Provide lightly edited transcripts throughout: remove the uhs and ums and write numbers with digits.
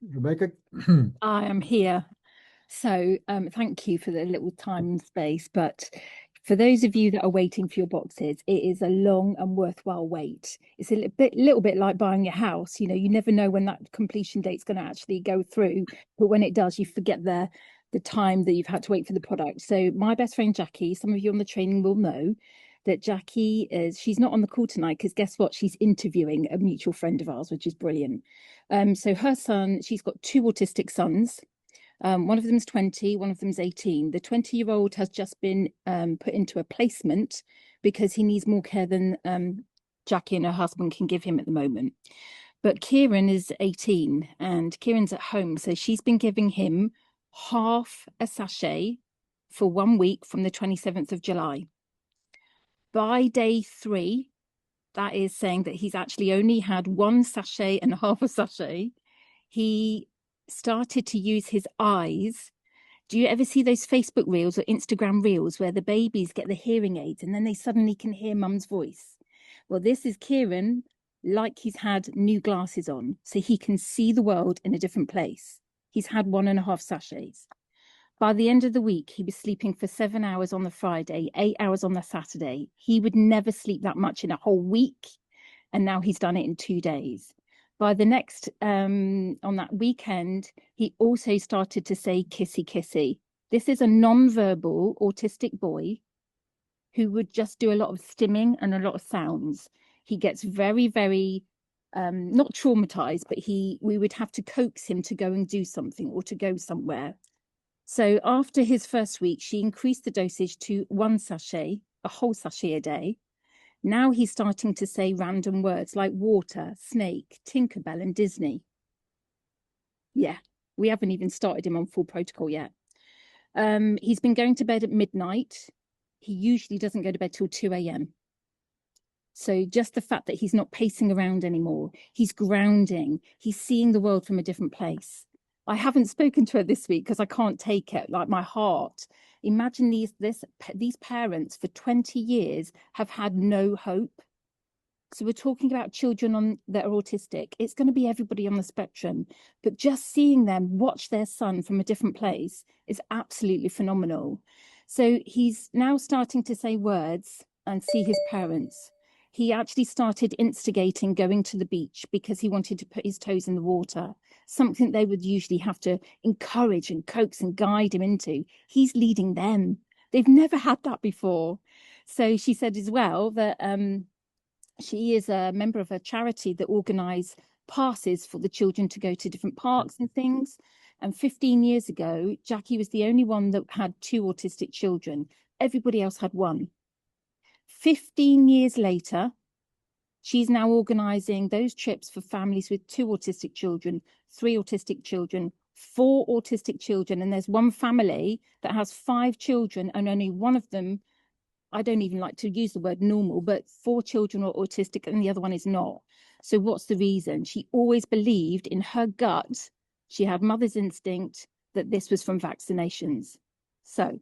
Rebecca. I am here. So, thank you for the little time and space. But for those of you that are waiting for your boxes, it is a long and worthwhile wait. It's a little bit like buying a house. You never know when that completion date's going to actually go through, but when it does, you forget the time that you've had to wait for the product. So, my best friend Jackie, some of you on the training will know that she's not on the call tonight because guess what? She's interviewing a mutual friend of ours, which is brilliant. So her son, she's got two autistic sons. One of them's 20, one of them's 18. The 20-year-old has just been put into a placement because he needs more care than Jackie and her husband can give him at the moment. But Kieran is 18 and Kieran's at home. So she's been giving him half a sachet for 1 week from the 27th of July. By day 3, that is saying that he's actually only had one sachet and half a sachet. He started to use his eyes. Do you ever see those Facebook reels or Instagram reels where the babies get the hearing aids and then they suddenly can hear mum's voice? Well, this is Kieran, like he's had new glasses on, so he can see the world in a different place. He's had 1.5 sachets. By the end of the week, he was sleeping for 7 hours on the Friday, 8 hours on the Saturday. He would never sleep that much in a whole week. And now he's done it in 2 days. By the next, on that weekend, he also started to say kissy kissy. This is a non-verbal autistic boy who would just do a lot of stimming and a lot of sounds. He gets very, very not traumatized, but we would have to coax him to go and do something or to go somewhere. So after his first week, she increased the dosage to one sachet, a whole sachet a day. Now he's starting to say random words like water, snake, Tinkerbell, and Disney. Yeah, we haven't even started him on full protocol yet. He's been going to bed at midnight. He usually doesn't go to bed till 2 a.m. So just the fact that he's not pacing around anymore, he's grounding, he's seeing the world from a different place. I haven't spoken to her this week because I can't take it, like my heart. Imagine these parents for 20 years have had no hope. So we're talking about children that are autistic. It's going to be everybody on the spectrum, but just seeing them watch their son from a different place is absolutely phenomenal. So he's now starting to say words and see his parents. He actually started instigating going to the beach because he wanted to put his toes in the water, something they would usually have to encourage and coax and guide him into. He's leading them. They've never had that before. So she said as well that she is a member of a charity that organise passes for the children to go to different parks and things. And 15 years ago, Jackie was the only one that had two autistic children. Everybody else had one. 15 years later, she's now organising those trips for families with two autistic children, three autistic children, four autistic children. And there's one family that has 5 children and only one of them, I don't even like to use the word normal, but 4 children are autistic and the other one is not. So what's the reason? She always believed in her gut, she had mother's instinct that this was from vaccinations. So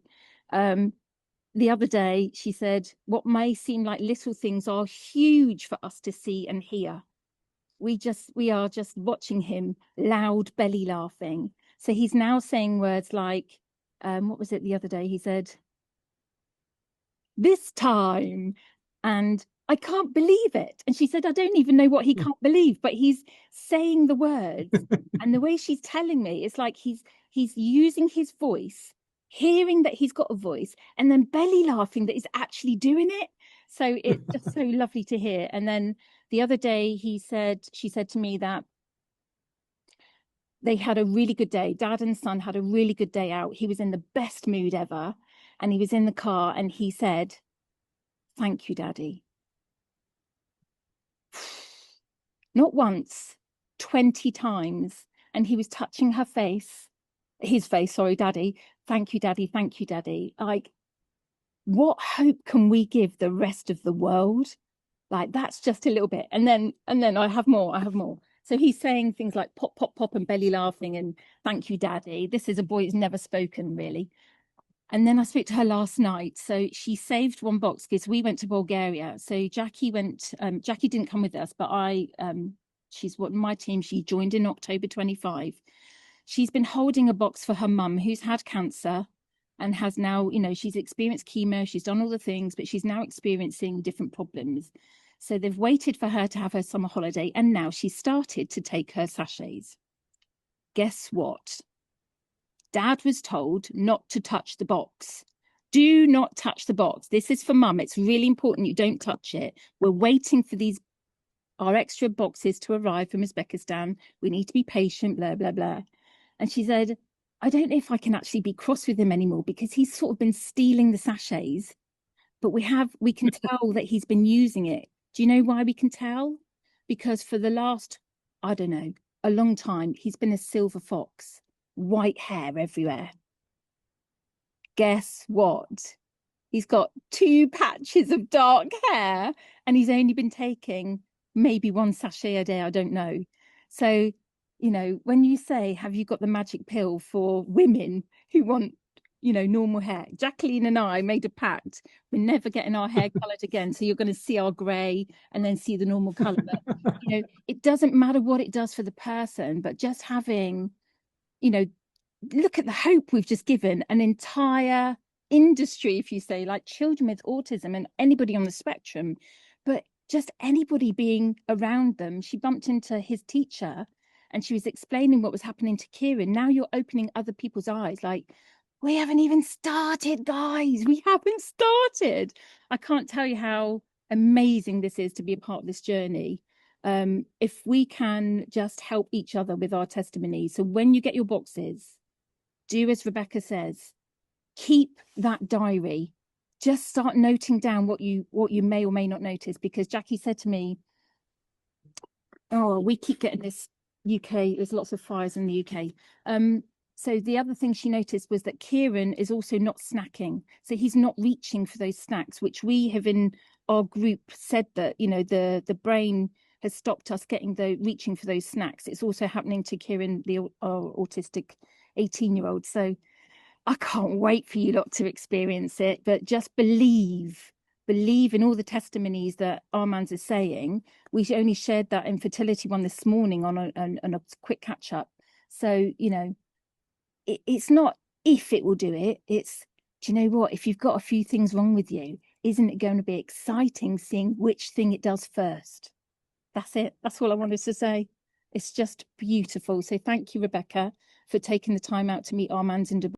the other day she said, what may seem like little things are huge for us to see and hear. We are just watching him loud belly laughing. So he's now saying words like, what was it the other day? He said, this time. And I can't believe it. And she said, I don't even know what he can't believe, but he's saying the words. And the way she's telling me, it's like he's using his voice, hearing that he's got a voice, and then belly laughing that he's actually doing it. So it's just so lovely to hear. And then the other day she said to me that they had a really good day. Dad and son had a really good day out. He was in the best mood ever. And he was in the car and he said, thank you, Daddy. Not once, 20 times. And he was touching his face, sorry, Daddy. Thank you, Daddy. Thank you, Daddy. Like, what hope can we give the rest of the world? Like, that's just a little bit. And then I have more. I have more. So he's saying things like pop, pop, pop, and belly laughing and thank you, Daddy. This is a boy who's never spoken, really. And then I spoke to her last night. So she saved one box because we went to Bulgaria. So Jackie didn't come with us, but I She's one of my team. She joined in October 25. She's been holding a box for her mum who's had cancer and has now, you know, she's experienced chemo, she's done all the things, but she's now experiencing different problems. So they've waited for her to have her summer holiday, and now she's started to take her sachets. Guess what? Dad was told not to touch the box. Do not touch the box. This is for mum. It's really important you don't touch it. We're waiting for our extra boxes to arrive from Uzbekistan. We need to be patient, blah, blah, blah. And she said, I don't know if I can actually be cross with him anymore because he's sort of been stealing the sachets, but we can tell that he's been using it. Do you know why we can tell? Because for the last, I don't know, a long time, he's been a silver fox, white hair everywhere. Guess what? He's got 2 patches of dark hair and he's only been taking maybe 1 sachet a day. I don't know. So, you know, when you say, have you got the magic pill for women who want, you know, normal hair? Jacqueline and I made a pact. We're never getting our hair coloured again. So you're going to see our grey and then see the normal colour. But, you know, it doesn't matter what it does for the person, but just having, you know, look at the hope we've just given an entire industry, if you say, like children with autism and anybody on the spectrum, but just anybody being around them. She bumped into his teacher and she was explaining what was happening to Kieran. Now you're opening other people's eyes, like, we haven't even started, guys. We haven't started. I can't tell you how amazing this is to be a part of this journey. If we can just help each other with our testimony. So when you get your boxes, do as Rebecca says, keep that diary. Just start noting down what you may or may not notice, because Jackie said to me, oh, we keep getting this UK, there's lots of fires in the UK. So the other thing she noticed was that Kieran is also not snacking. So he's not reaching for those snacks, which we have in our group said that, you know, the brain has stopped us reaching for those snacks. It's also happening to Kieran, our autistic 18-year-old. So I can't wait for you lot to experience it, but just believe in all the testimonies that Armand is saying. We only shared that infertility one this morning on a quick catch up. So, you know, it's not if it will do it, it's, do you know what? If you've got a few things wrong with you, isn't it going to be exciting seeing which thing it does first? That's it. That's all I wanted to say. It's just beautiful. So thank you, Rebecca, for taking the time out to meet Armand in Dubai.